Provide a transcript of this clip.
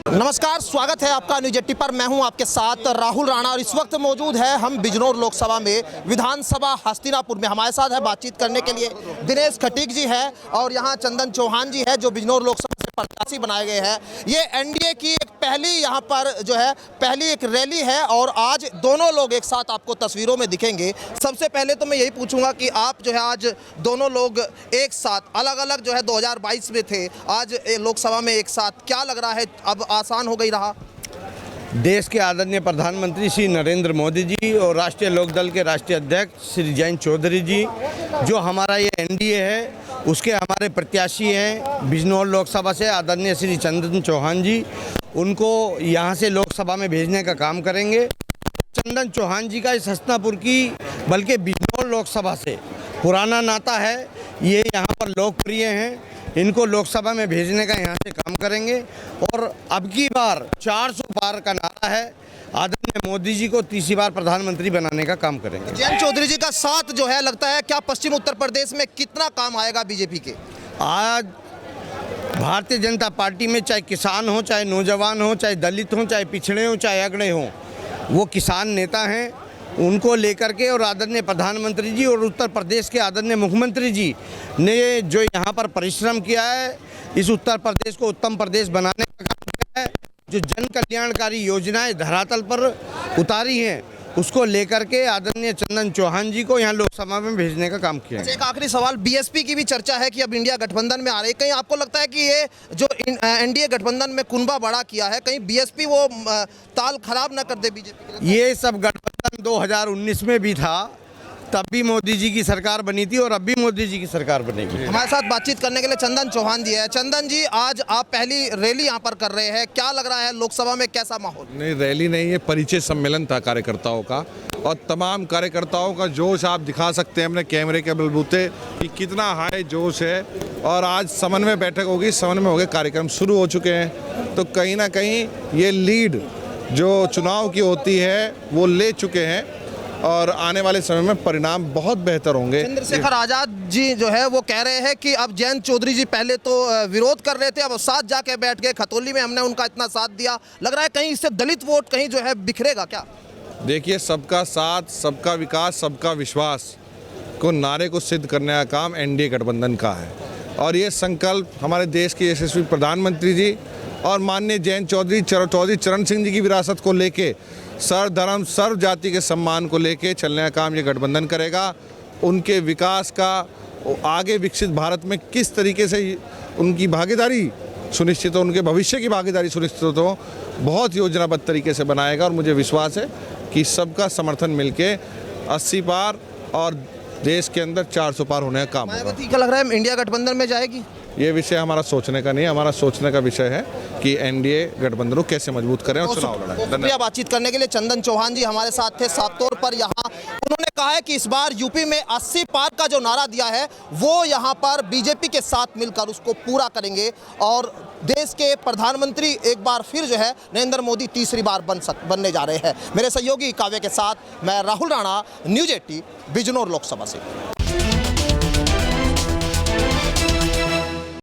नमस्कार, स्वागत है आपका न्यूज 80 पर। मैं हूं आपके साथ राहुल राणा और इस वक्त मौजूद है हम बिजनौर लोकसभा में विधानसभा हस्तिनापुर में। हमारे साथ है बातचीत करने के लिए दिनेश खटीक जी है और यहां चंदन चौहान जी है जो बिजनौर लोकसभा से प्रत्याशी बनाए गए हैं। ये एनडीए की एक पहली यहां पर जो है पहली एक रैली है और आज दोनों लोग एक साथ आपको तस्वीरों में दिखेंगे। सबसे पहले तो मैं यही पूछूंगा कि आप जो है आज दोनों लोग एक साथ अलग अलग जो है 2022 में थे, आज लोकसभा में एक साथ, क्या लग रहा है अब आसान हो गई रहा? देश के आदरणीय प्रधानमंत्री श्री नरेंद्र मोदी जी और राष्ट्रीय लोकदल के राष्ट्रीय अध्यक्ष श्री जयंत चौधरी जी, जो हमारा ये एनडीए है उसके हमारे प्रत्याशी हैं बिजनौर लोकसभा से आदरणीय श्री चंदन चौहान जी, उनको यहाँ से लोकसभा में भेजने का काम करेंगे। चंदन चौहान जी का इस हस्तिनापुर की बल्कि बिजनौर लोकसभा से पुराना नाता है, ये यहाँ पर लोकप्रिय हैं, इनको लोकसभा में भेजने का यहाँ से काम करेंगे। और अब की बार 400 पार का नारा है, आदरणीय मोदी जी को तीसरी बार प्रधानमंत्री बनाने का काम करेंगे। जयंत चौधरी जी का साथ जो है लगता है, क्या पश्चिम उत्तर प्रदेश में कितना काम आएगा बीजेपी के? आज भारतीय जनता पार्टी में चाहे किसान हो, चाहे नौजवान हो, चाहे दलित हो, चाहे पिछड़े हो, चाहे अगड़े हों, वो किसान नेता हैं, उनको लेकर के और आदरणीय प्रधानमंत्री जी और उत्तर प्रदेश के आदरणीय मुख्यमंत्री जी ने जो यहाँ पर परिश्रम किया है, इस उत्तर प्रदेश को उत्तम प्रदेश बनाने का काम किया है, जो जन कल्याणकारी योजनाएं धरातल पर उतारी हैं, उसको लेकर के आदरणीय चंदन चौहान जी को यहाँ लोकसभा में भेजने का काम किया है। एक आखिरी सवाल, बीएसपी की भी चर्चा है कि अब इंडिया गठबंधन में आ रही है, कहीं आपको लगता है कि ये जो एनडीए गठबंधन में कुनबा बड़ा किया है, कहीं बीएसपी वो ताल खराब ना कर दे बीजेपी के? ये सब गठबंधन 2019 में भी था, तब भी मोदी जी की सरकार बनी थी और अब भी मोदी जी की सरकार बनेगी। हमारे साथ बातचीत करने के लिए चंदन चौहान जी है। चंदन जी, आज आप पहली रैली यहाँ पर कर रहे हैं, क्या लग रहा है लोकसभा में कैसा माहौल? नहीं, रैली नहीं, ये परिचय सम्मेलन था कार्यकर्ताओं का, और तमाम कार्यकर्ताओं का जोश आप दिखा सकते हैं अपने कैमरे के बलबूते कि कितना हाई जोश है। और आज समन्वय बैठक होगी, समन्वय हो गए, कार्यक्रम शुरू हो चुके हैं, तो कहीं ना कहीं ये लीड जो चुनाव की होती है वो ले चुके हैं और आने वाले समय में परिणाम बहुत बेहतर होंगे। चंद्रशेखर आजाद जी जो है वो कह रहे हैं कि अब जयंत चौधरी जी पहले तो विरोध कर रहे थे, अब साथ जाके बैठ गए, खतौली में हमने उनका इतना साथ दिया, लग रहा है कहीं इससे दलित वोट कहीं जो है बिखरेगा क्या? देखिए, सबका साथ, सबका विकास, सबका विश्वास को नारे को सिद्ध करने का काम एनडीए गठबंधन का है। और ये संकल्प हमारे देश के यशस्वी प्रधानमंत्री जी और माननीय जयंत चौधरी चरण सिंह जी की विरासत को लेके, सर्व धर्म सर्व जाति के सम्मान को लेके चलने का काम ये गठबंधन करेगा। उनके विकास का, आगे विकसित भारत में किस तरीके से उनकी भागीदारी सुनिश्चित हो, उनके भविष्य की भागीदारी सुनिश्चित हो, बहुत योजनाबद्ध तरीके से बनाएगा। और मुझे विश्वास है कि सबका समर्थन मिलके 80 पार और देश के अंदर 400 पार होने का काम होगा। मायावती का लग रहा है इंडिया गठबंधन में जाएगी? ये विषय हमारा सोचने का नहीं, हमारा सोचने का विषय है कि एनडीए गठबंधन को कैसे मजबूत करें और चुनाव लड़ाएं। शुक्रिया बातचीत करने के लिए। चंदन चौहान जी हमारे साथ थे। साफ तौर पर यहाँ उन्होंने कहा है कि इस बार यूपी में 80 पार का जो नारा दिया है वो यहाँ पर बीजेपी के साथ मिलकर उसको पूरा करेंगे और देश के प्रधानमंत्री एक बार फिर जो है नरेंद्र मोदी तीसरी बार बनने जा रहे हैं। मेरे सहयोगी काव्य के साथ मैं राहुल राणा, न्यूज 80 बिजनौर लोकसभा से।